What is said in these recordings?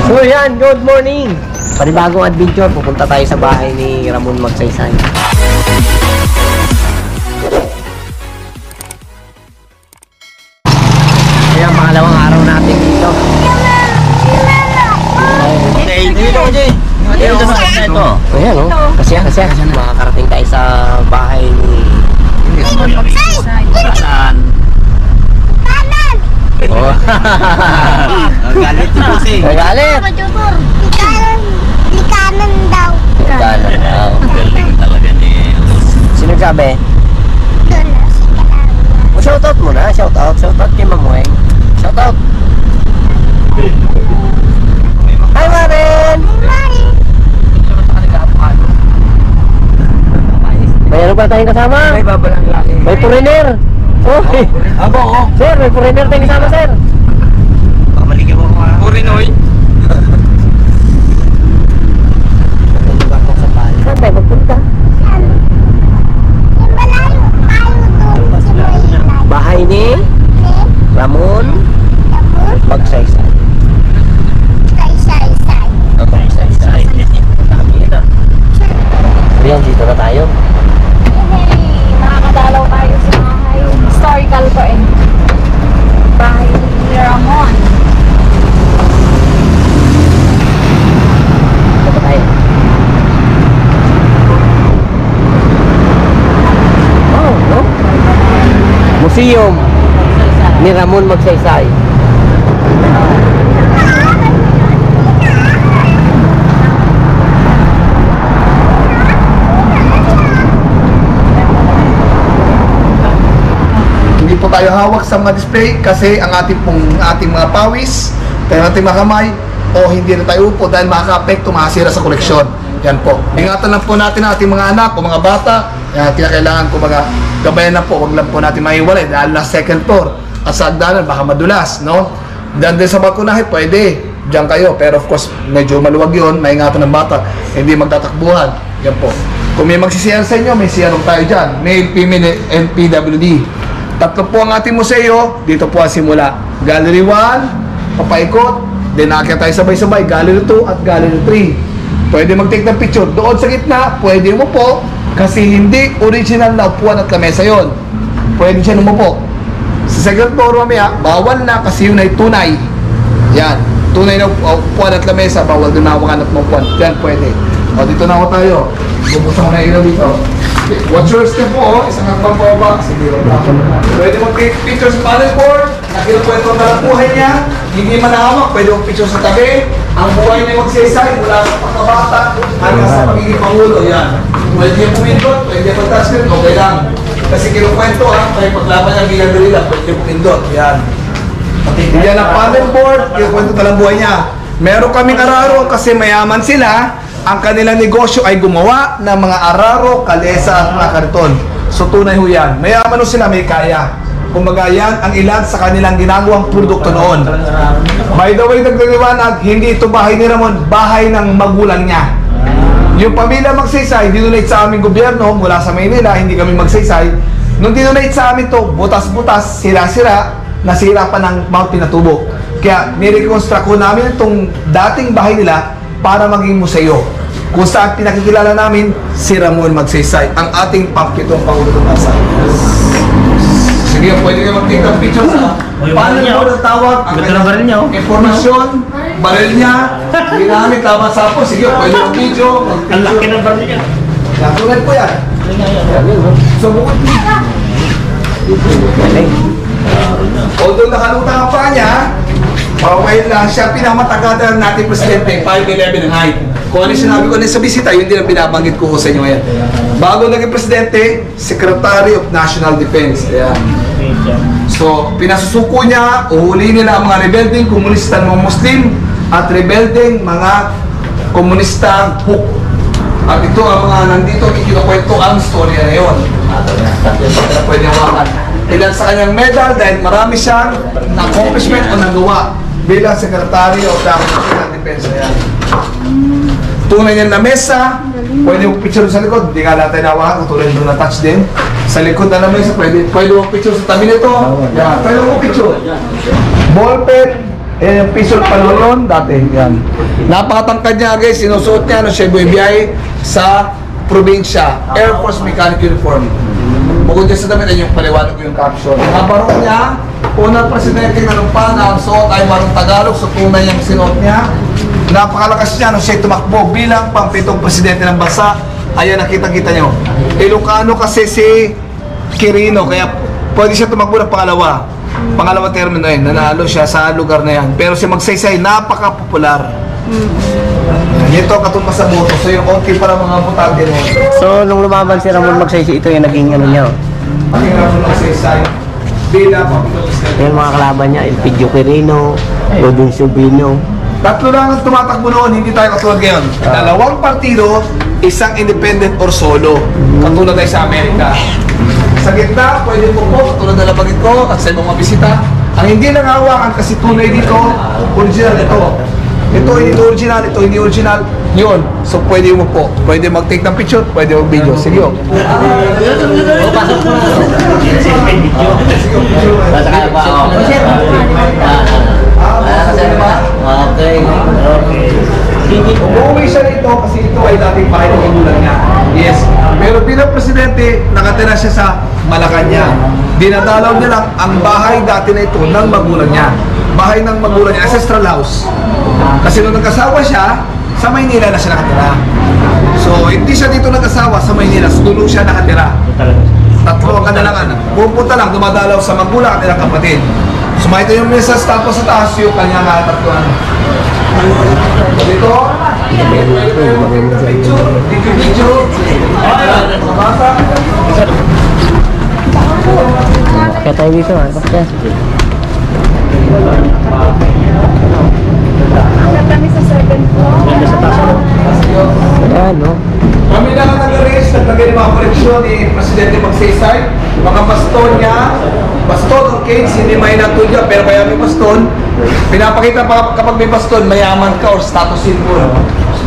So yan, good morning! Panibagong adventure, pupunta tayo sa bahay ni Ramon Magsaysay. Kaya pangalawang araw natin dito. Ayan o, kasi makakarating tayo sa bahay ni Ramon Magsaysay. Saan? Oh. Galit na kasi. Galit. Likanan daw. Likanan daw. Galing talaga ni. Sino sabi? Doon na si Kalangya. Shoutout mo na. Shoutout kay Mamueng. Shoutout. Hi Maren. May ano ba tayong kasama? May babalang laki. May foreigner. Oh, abo oh. Sir, may foreigner tayong kasama, sir. Pamaligyan mo mga foreignoy. Saan tayo magpunta? Bahay ni Ramon Magsaysay. Magsaysay. Dami na. Ayan, dito na tayo. Nakakadalaw tayo sa bahay. Historical po eh. Bahay ni Ramon. Dito tayo. Oh, no? Museum ni Ramon Magsaysay. Hindi po tayo hawak sa mga display kasi ang ating mga pawis, tayo ating mga kamay, o hindi na tayo upo dahil makaka-apekto, makasira sa koleksyon. Yan po. Ingatan lang po natin ang ating mga anak o mga bata. Yan, kailangan ko gabayan na po, wag lang po natin maiwalay dahil nasa second floor at sa agdanan baka madulas, no? Diyan din sa balkonahe, pwede. Diyan kayo, pero of course medyo maluwag yun, maingatan ng bata, hindi magtatakbuhan. Yan po. Kung may magsisiyar sa inyo, may siyarong tayo dyan. Male, female, and PWD. Tatlo po ang ating museo, dito po ang simula. Gallery 1, papaikot, then nakakita tayo sabay-sabay, Gallery 2 at Gallery 3. Pwede mag-take ng picture. Doon sa gitna, pwede mo po, kasi hindi original na upuan at lamesa yon. Pwede siya umupo. Sa second floor mamaya, bawal na kasi yun ay tunay. Yan, tunay na upuan at lamesa, bawal din nawakan at upuan. Yan, pwede. O, dito na ako tayo. Bubuksan ko na ilaw dito. Watch your step po, isang hanggang pababa. Sige, pwede mag-take picture sa panel board. Nakinukwento na lang buhay niya. Hindi man nahawak, pwede mag-picture sa tabi. Ang buhay niya magsaysay mula sa pagkabata hanggang sa pagiging pangulo. Yan. Pwede niya pumindot, pwede niya pag-touchscreen, okay lang. Kasi kinukwento ha, kaya paglaban niya bilang dalila, pwede niya pumindot. Yan. Yan ang panel board, kinukwento na lang buhay niya. Meron kaming araro kasi mayaman sila. Ang kanilang negosyo ay gumawa ng mga araro, kalesa at mga karton. So tunay ho yan. Mayaman ho sila, may kaya. Kumbaga yan ang ilan sa kanilang ginagawang produkto noon. By the way, nagdaliwanag, hindi ito bahay ni Ramon, bahay ng magulang niya. Yung pamilya Magsaysay, dinonate sa aming gobyerno mula sa Maynila, hindi kami Magsaysay. Nung dinonate sa amin to, butas-butas, sira-sira, nasira pa ng mga pinatubo. Kaya nireconstruct ko namin itong dating bahay nila para maging museo. Kung saan pinakikilala namin si Ramon Magsaysay, ang ating pangpitong Pangulo ng Bansa. Sige, pwede kayo mag-take ng picture sa paano po ng tawag, ang kanyang informasyon, baril niya, ginamit laban sa po. Sige, pwede mag-video. Ang laki ng baril niya. Tulad po yan. So, bukod niya. Although nakalutang ang paa niya, paway lang siya, pinamatakada natin presidente, 5'11" ang height. Kung ano sinabi ko na sa bisita, yun din ang binabanggit ko sa inyo ngayon. Bago naging presidente, Secretary of National Defense. Ayan. So, pinasusuko niya, uhuli nila ang mga rebelding komunista ng mga Muslim at rebelding mga komunista Huk. At ito ang mga nandito, ikinukwento ang storya na yun. Pwede hawakan. Ilan sa kanyang medal dahil marami siyang na-accomplishment o nagawa bilang Secretary of National Defense. Ayan. Tunay niyan na mesa, pwede mo picture sa likod, hindi nga natin nawakan, katulad doon na-touch din. Sa likod na mesa, pwede mo picture sa tabi nito. Yan, pwede mo picture. Ballpen, Ayan yung pistol panahon yun, dati. Yan. Napakatangkad niya guys, sinusuot niya siya bumibiyahe sa probinsya. Air Force Mechanic Uniform. Bukod dyan sa damit, ay yung paliwanag ko yung caption. Ang barong niya, unang presidente ng Lumpan, ang suot ay barong Tagalog, so tunay yung sinuot niya. Napakalakas niya nung siya tumakbo bilang pang-pitong presidente ng bansa. Ayan, nakita-kita nyo. Ilocano kasi si Quirino, kaya pwede siya tumakbo ng pangalawa termino yun, nanalo siya sa lugar na yan. Pero si Magsaysay, napaka-popular. Ito katumbas sa boto, so yung konti para mga butante mo. So, nung lumaban si Ramon Magsaysay, ito yung naging ano niya. Paging Ramon Magsaysay, bilang pang-pitong Yung mga kalaban niya, Elpidio Quirino, Godin Subino. Tatlo lang ang tumatakbo noon, hindi tayo katulad ngayon. Dalawang partido, isang independent or solo. Katulad tayo sa Amerika. Sa gitna, pwede po katulad na labagin ko at sa ibang mga bisita. Ang hindi lang hawakan kasi tunay dito, original ito. Ito hindi original, ito hindi original. Yun. So pwede mo po. Pwede mag-take ng picture, pwede mag-video. Sige o. Okay. Umuwi siya dito kasi ito ay dating bahay ng magulang niya. Yes. Pero bilang presidente, nakatira siya sa Malacanang. Dinadalaw niya lang ang bahay dati na ito ng magulang niya. Bahay ng magulang niya, ancestral house. Kasi nung nagkasawa siya, sa Maynila na siya nakatira. So, hindi siya dito nagkasawa sa Maynila, so doon siya nakatira. Tatlo ang kanalangan. Pupunta lang, dumadalaw sa magulang at ilang kapatid. So, makita yung mesas tapos sa taas yung kanyang tatluan. Dito, picture. Kaya tayo dito, bakit? Hanggang kami sa 7th floor. Ayan, no? Kami lang ang nag-arrange, naglagay ng mga koleksyon ni Presidente Magsaysay. Mga baston niya, baston or cage, hindi may natulya, pero kaya may baston. Pinapakita pa kapag may baston, mayaman ka or status symbol.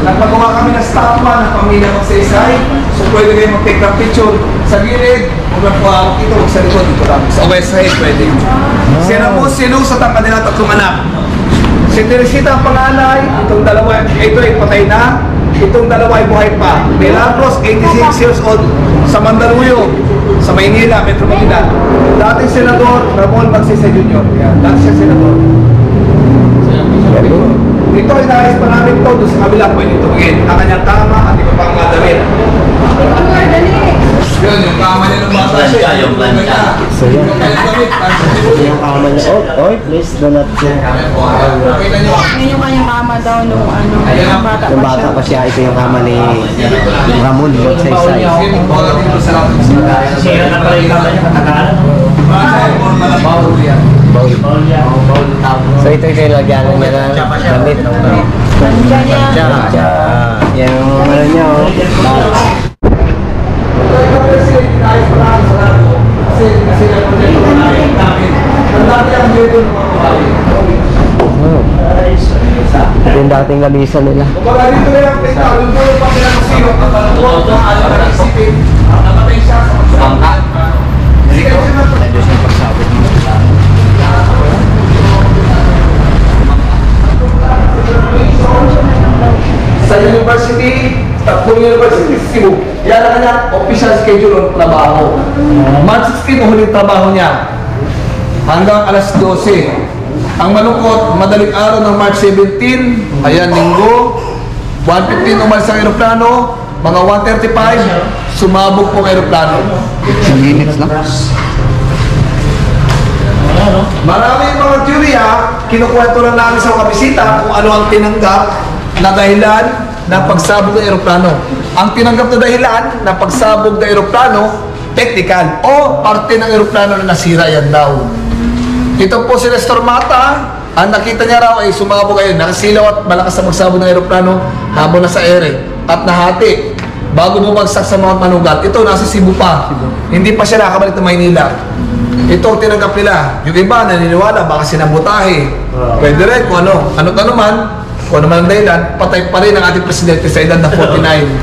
Nagpagawa kami ng statwa ng pamilya Magsaysay. So pwede kayo mag-take ng picture sa gilid. Kung magpahawak ito, huwag sa likod, dito lang. Sa west side, pwede. Si Ramon sinusat ang kanilang tatlong anak. Si Teresita ang panganay, itong dalawa, ito ay patay na. Itong dalawa ay buhay pa. Milagros, 86 years old, sa Mandaluyong, sa Maynila, Metro Manila. Dating Senador Ramon Magsaysay Jr. Yan, dati siya Senador. Ito ay nais pa namin ito, doon sa kabila pwede tumingin. Ang kanyang tama at iba pang mga damit. Yun, yung kama niya ng bata siya. Yung plancha. So, yan. Yung kama niya. Oh, please do not share. Nakita niyo. Yun yung kanyang mama daw nung bata Yung pa bata siya. pa siya, ito yung kama ni Ramon Magsaysay. Sira na pala yung kama niya, katakalan. So, ito yung lagyanan niya ng damit. Yung ano niya, oh. Ito yung dating labisa nila. Kumbaga dito na yung pita, yung dulo pa pinag-usiro, ang balakot, ang alam na isipin, ang namatay siya sa magsabang. Sa university, tatlong university, Cebu. Yan ang kanyang official schedule ng trabaho. March 16, huling trabaho niya. Hanggang alas 12. Ang malungkot, madaling araw ng March 17, ayan, linggo, 1:15 umalis ang aeroplano, mga 1:35, sumabog po ang aeroplano. Minutes lang. Maraming mga teorya, kinukwento lang namin sa mga bisita kung ano ang tinanggap na dahilan ng pagsabog ng aeroplano. Ang tinanggap na dahilan ng pagsabog ng aeroplano, technical, o parte ng aeroplano na nasira yan daw. Ito po si Nestor Mata, ang nakita niya raw ay sumabog ngayon, nakasilaw at malakas na magsabog ng aeroplano habang nasa ere at nahati bago bumagsak sa mga manugat. Ito nasa Cebu pa, hindi pa siya nakabalik ng Maynila. Ito ang tinanggap nila. Yung iba naniniwala baka sinabutahe. Pwede rin kung ano man, kung ano man ang dahilan, patay pa rin ang ating presidente sa edad na 49.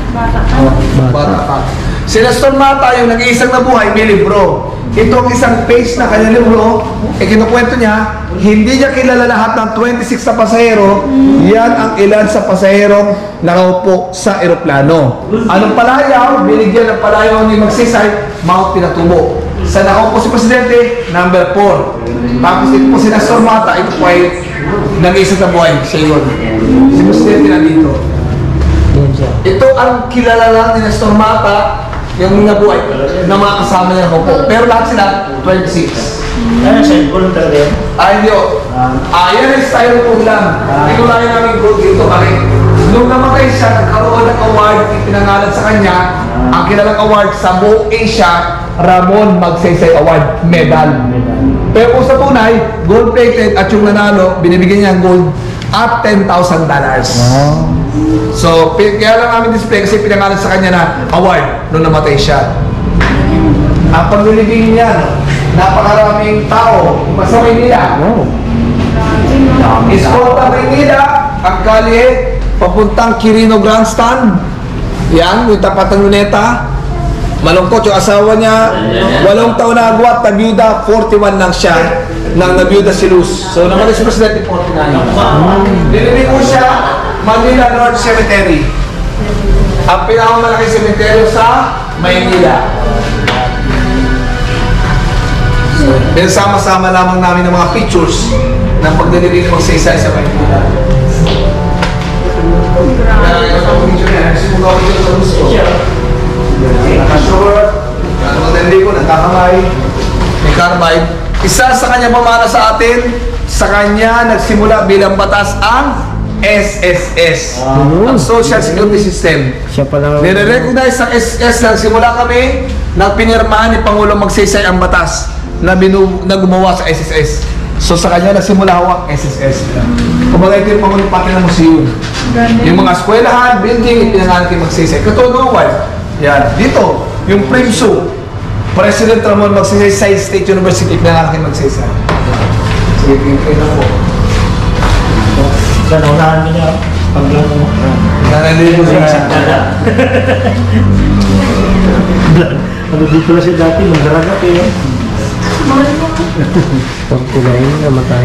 Bata pa. Si Nestor Mata, yung nag-iisang nabuhay, may libro. Ito ang isang page na kanyang libro, kinukwento niya, hindi niya kilala lahat ng 26 na pasahero, yan ang ilan sa pasaherong nakaupo sa eroplano. Anong palayaw? Binigyan ng palayaw ni Magsaysay, Mount Pinatubo. Sa nakaupo si Presidente, number 4. Tapos ito po si Nestor Mata, ito po ay nag-iisang nabuhay, siya yun. Si Presidente na dito. Ito ang kilala lang ni Nestor Mata, yung nabuhay, na mga kasama niya po. Pero lahat sila, 26. Ano siya? Volunteer din? Hindi o. Yan ay styrofoam lang. Pinulayan namin gold dito kami. Nung namatay siya, nagkaroon ng award, ipinangalan sa kanya, ang kilalang award sa buong Asia, Ramon Magsaysay Award Medal. Pero kung sa tunay, gold-plated at yung nanalo, binibigyan niya ang gold at $10,000. So, kaya lang namin display kasi pinangalan sa kanya na award nung namatay siya. Ang paglilibing niya, napakaraming tao sa Maynila. Escolta Maynila, ang kalye, papuntang Quirino Grandstand. Yan, yung tapat ng luneta. Malungkot yung asawa niya, 8 taon na agwat, nabiyuda, 41 lang siya, nang nabiyuda si Luz. So, naman si Presidente 49. Dinibig ko siya, Manila North Cemetery. Ang pinakamalaki cemetery sa Maynila. So, pinasama-sama lamang namin ng mga pictures ng pagdalibig ng Magsaysay sa Maynila. Kaya ito ang picture niya, nagsimula ko dito sa gusto. Naka-short, naka-matindi ko, nagkakamay, may carbide. Isa sa kanya pamana sa atin, sa kanya nagsimula bilang batas ang SSS, ang Social Security System. Siya pala. Nire-recognize sa SSS na simula kami na pinirmahan ni Pangulong Magsaysay ang batas na gumawa sa SSS. So sa kanya nagsimula ang SSS. Kumbaga ito yung Pangulong pati ng museum. Yung mga eskwelahan, building, ipinangalan kay Magsaysay. Katotohanan, yan. Dito, yung PRIMSU, President Ramon Magsaysay State University, ipinangalan kay Magsaysay. Sige, tingin na po. Sa naunahan mo niya, paglaro mo. Nanaligo siya. Ano dito na siya dati, magdaragat eh. Pagkulayin, namatay.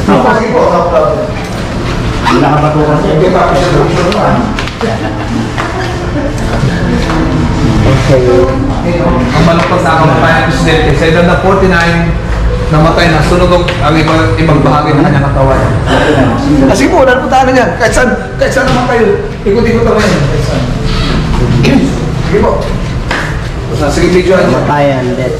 Sige po, no problem. Wala ka matukan siya. Hindi pa siya Okay. ang malungkot na kamatay ng Presidente. Sa edad na 49, namatay na. Sunod ang ibang bahagi ng kanyang katawan. Kasi po, wala po tayo na yan. Kahit saan naman kayo. Ikot-ikot naman yan. Kahit saan. Sige po. Sige, videoan niyo. Matayan, dead.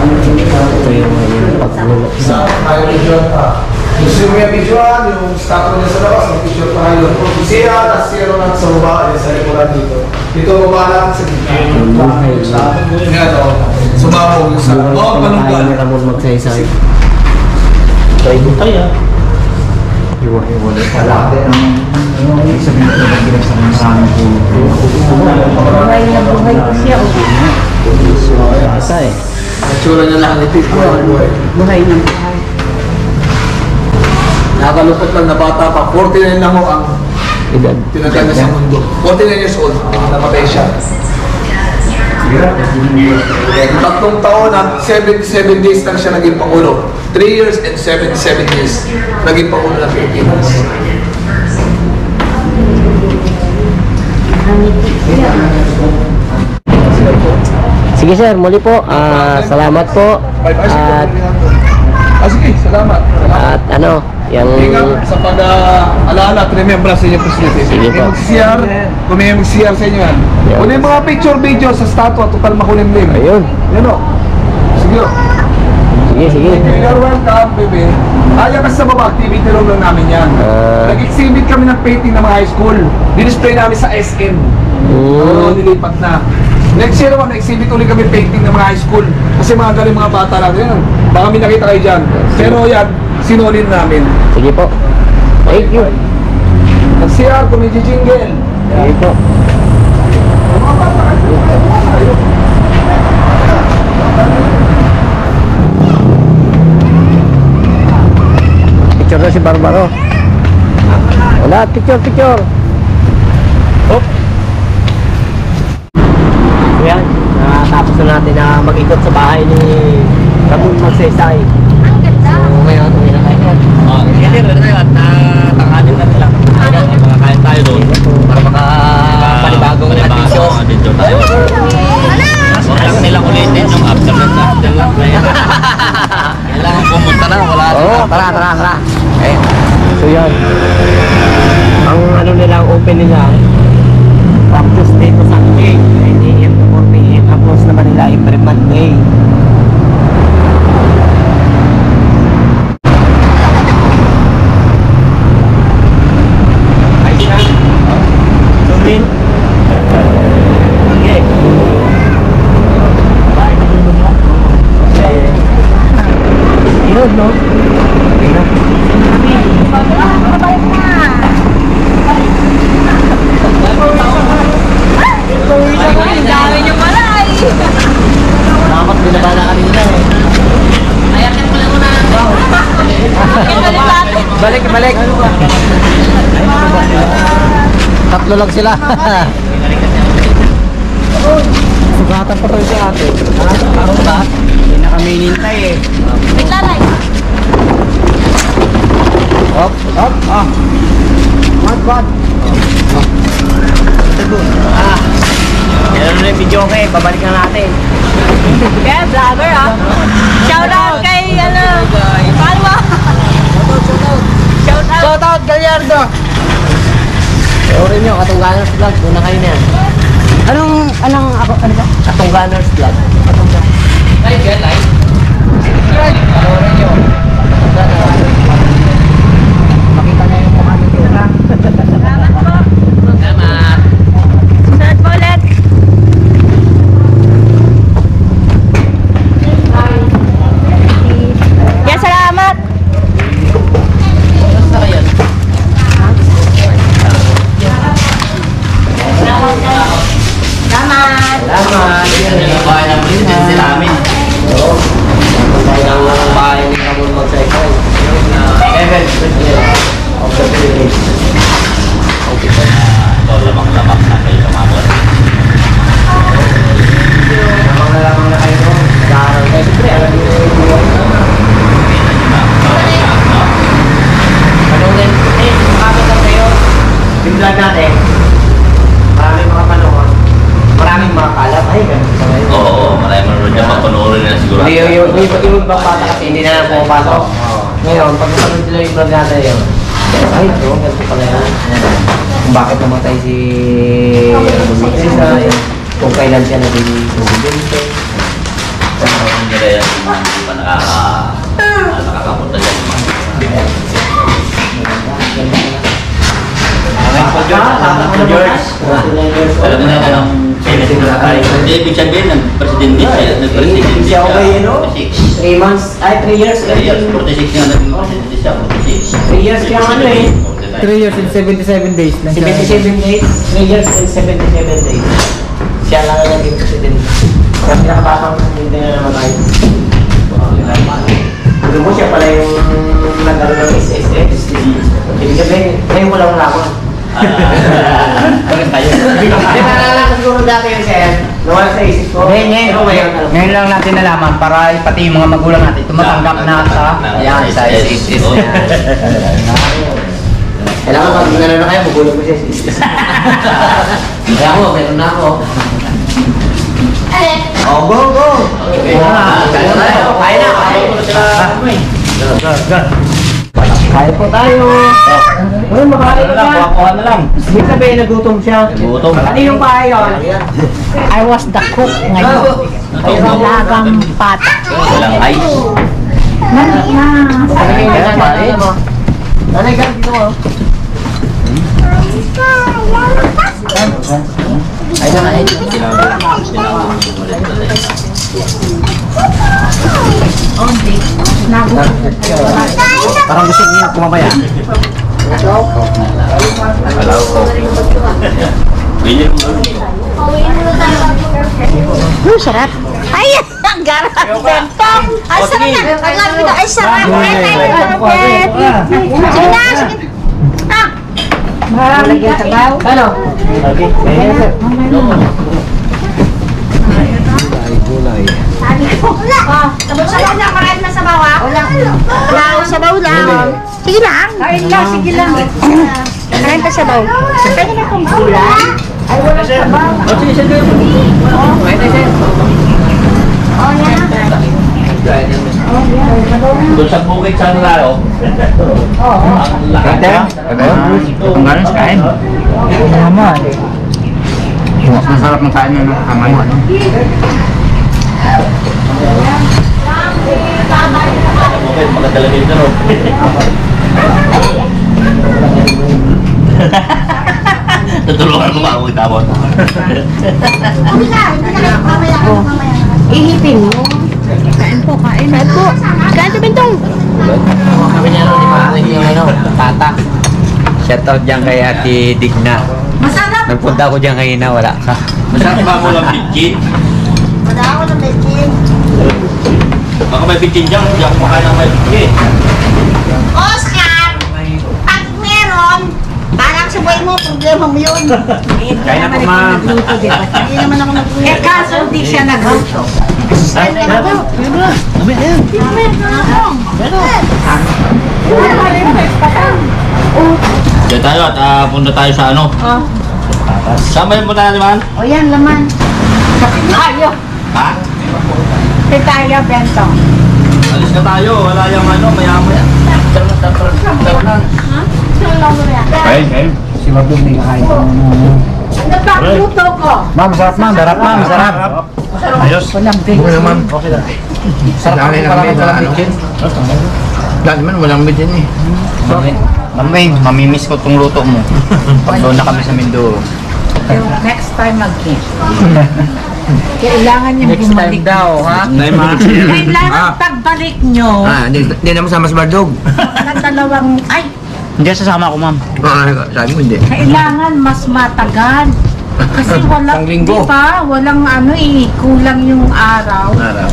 Ito yung paglulok sa... Tayo videoan pa. Gusto mo yung videoan, yung statue niya sa labas, yung picture pa kayo. Siya, tapos siya naman sa baba, sa likuran dito. Dito baba natin sa gitna. Yan o. Sumabog yung sa... Oo, panunggal. Ni Ramon Magsaysay. Try ko tayo. Iwa-iwa. Wala din ang sabihin ko na ginasama ng maraming Buhay na buhay ko siya. Asa eh. Natsura niya lang ito. Buhay na buhay. Nakakalupot lang na bata pa. 49 lang mo ang Edad. tinatay niya sa mundo. 49 years old. Namatay siya. 3 taon at 77 days lang siya naging Pangulo. 3 years and 77 days naging Pangulo ng Pilipinas. Sige sir, muli po. Salamat po. Sige, salamat. At ano, yung... Ingat sa pag-alaala at remembrance sa inyo, Presidente. Sige po. Kung may mag-CR sa inyo yan. Yeah. Kung yung mga picture, video sa statua, total makulimlim. Ayun. Yan o. Sige o. Sige. You're welcome, baby. Kaya kasi sa baba, activity room lang namin yan. Nag-exhibit kami ng painting ng mga high school. Display namin sa SM. Nilipat na. Next year naman, nag-exhibit ulit kami painting ng mga high school. Kasi mga galing mga bata lang. Yan, baka may nakita kayo dyan. Pero yan, sinolin namin. Sige po. Thank you. Nag-CR, kumiji-jingle. Sige po. Picture na si Barbaro. Wala, picture. Hop. So yan, natapos na natin na mag-ikot sa bahay ni Ramon Magsaysay. Ang ganda. So ngayon, uwi na tayo. Hindi rin tayo at natanghalin na nila. Makakain tayo doon para Panibagong addiction. tayo. Huwag lang nilang ulitin yung after ng after lang. Kailangan pumunta na, wala Oo, tara. Okay. So yan. Ang ano nila, ang open nila, from Tuesday to Sunday, 9 AM to 4 PM. Ang close naman nila every Monday. Ayos na. Zoom in. Okay. Yun, no? Okay na. Babalik na. Ang dami niyo pala eh. Dapat binaba na kanina eh. Balik. Tatlo lang sila. Sugatan pa tayo si ate. Ano ba? Hindi na kami hinintay eh. Naglalay. Up. Quad. Yan na yung video okay. Babalik na natin. Kaya vlogger ah. Shout out kay Palma. Shout out Gallardo. Orin nyo, Katungganers Vlog. Doon na kayo na yan. Ano ba? Katungganers Vlog. Live yan, live. Orin nyo. Makita na yung mukha nyo. Salamat po. Salamat. Susunod po ulit. Yeah, salamat. Basta kayo. Salamat. Salamat. Yan yung bahay ng presidente namin. Tayo ng bahay ni Ramon Magsaysay. Level of the Philippines. Ito, lamang-lamang na kayo lumabot. Lamang na kayo noon. Nag-aaral kayo. Siyempre, alam niyo yung buwan na. Panoorin. Makamit lang kayo. Yung vlog natin. Maraming mga panahon. Maraming mga kalat. Ay, ganun sa ngayon. Oo, marami manonood niya. Papanoorin na siguro. Yung ibang bata kasi hindi na pumapasok. Ngayon, pag napanood nila yung vlog natin yun. Ay, ito, ganito pala yan. Kung bakit namatay si Ramon Magsaysay. Kung kailan siya naging presidente. Ang nila yan, hindi pa nakakapunta dyan. George. Alam mo na yan, ano? Hindi, ibig sabihin, nag-presidente siya. Nag-presidente Siya okay, no? 46. 3 months, ay 3 years. 3 years, 46 nga naging presidente siya, 46. 3 years kaya ano eh. 3 years and 77 days lang siya. 77 days, 3 years and 77 days. Siya lang ang naging presidente. Kaya pinakabatang hindi na namatay. Alam mo siya pala yung nag-ano ng SSS. Ibig sabihin, ngayon mo lang laman. Bakit tayo? Di ba nalala ko siguro dati yun siya yan? Nawala sa isip ko. Pero ngayon, alam mo. Ngayon lang natin nalaman para pati yung mga magulang natin tumatanggap na sa Ayan, sa SSS. Kailangan pag gano'n na kayo, magulang mo siya sa isip. Kaya ako, meron na ako. Oh, go! Okay. Kaya na. Kaya po tayo. Uy, makain ka na. Kuha na lang. Hindi sabihin nagutom siya. Nagutom. Ano yung pahay yun? I was the cook ngayon. Lagang pata. Walang ice. Nanay ka na. Nanay ka dito mo. Ay na ay. parang gusto niyo kumamaya. Alaw ko. William mo. Sarap. Ay, ang garap. Bentong. Ay, sarap na. Ang lapit. Ay, sarap. Ay, perfect. Sige na, sige. Ah. Lagyan sabaw. Ano? Okay. Ayan, sir. Gulay. Sabaw lang, marami na sabaw ah. Wala, sabaw lang. Sige lang. Kain lang, sige lang. Kain ka sabaw. Pwede na kong gula. Ay, wala sabaw. Oh, sige, sige. Pwede, sir. Oh, yan. Doon sa bukid sa Lalo. Ang lahat Ate? na. Ate? Ang galing sa kain. Naman. Masarap ng kain na kamay. Bukid, magandala din ito. Tutulungan ko ba ako itabot? Ihipin mo. Kain po, kain. Kain po. Kain po, Bintong. Kami niya rin, yung ano, tata. Shoutout dyan kay Ate Digna. Masarap. Nagpunta ko dyan kanina, wala ka. Masarap ba mo lang bitchin? Wala ako ng medicine. Baka may bitchin dyan, hindi ako makain ng may bitchin. Oscar! Pag meron, parang sa buhay mo, problema mo yun. Kaya na po, ma'am. Hindi naman ako nagluto. Eh, kaso hindi siya nagluto. Diyan tayo at punta tayo sa ano. Saan ba yung punta natin, man? O yan, laman. Tayo. Ha? Si tayo, Bento. Alis na tayo, wala yung ano, maya-maya. Kain, kain. Si Mabdong may kakain. Nagpakluto ko. Ma'am, sarap ma'am. Darap ma'am, sarap. Ayos. Walang big. Okay naman. Okay lang. Sarap Dali ako lang parang may walang ano. bitchin. Dali man, walang bitchin eh. Mamay, mamimiss ko tong luto mo. Pag doon na kami sa Mindoro. Next time mag-eat. Kailangan yung Next time bumalik. daw, ha? Kailangan pagbalik nyo Hindi naman sama sa Bardog. ng dalawang, ay, Hindi sasama ko, ma'am. Sabi mo hindi. kailangan mas matagal. Kasi walang, Isang linggo. di ba? Walang ano eh, kulang yung araw. Araw.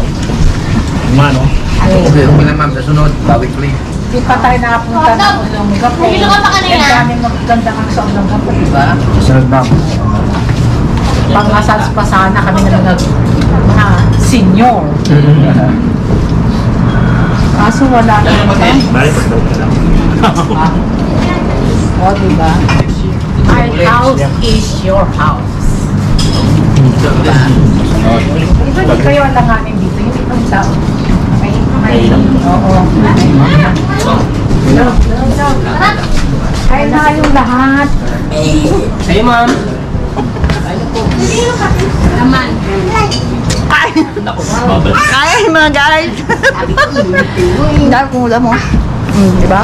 Mano. Okay lang, ma'am. Sa sunod, bawit play. Di pa tayo nakapunta ng Olongapo. Nabilo ka pa kanina? Ang daming magaganda kang sa Olongapo, di ba? Sarap ma'am. Pang-asals pa sana kami na mga senior. Kaso wala na naman. Balik, pagtawag ka lang. O, di ba? My house is your house. Ito, di kayo alanganin dito. Yung itong sa... Oo. Kaya na kayong lahat. Sa'yo ma'am. Babalik. Kaya mga guys. Dahil kung ulam mo. Diba?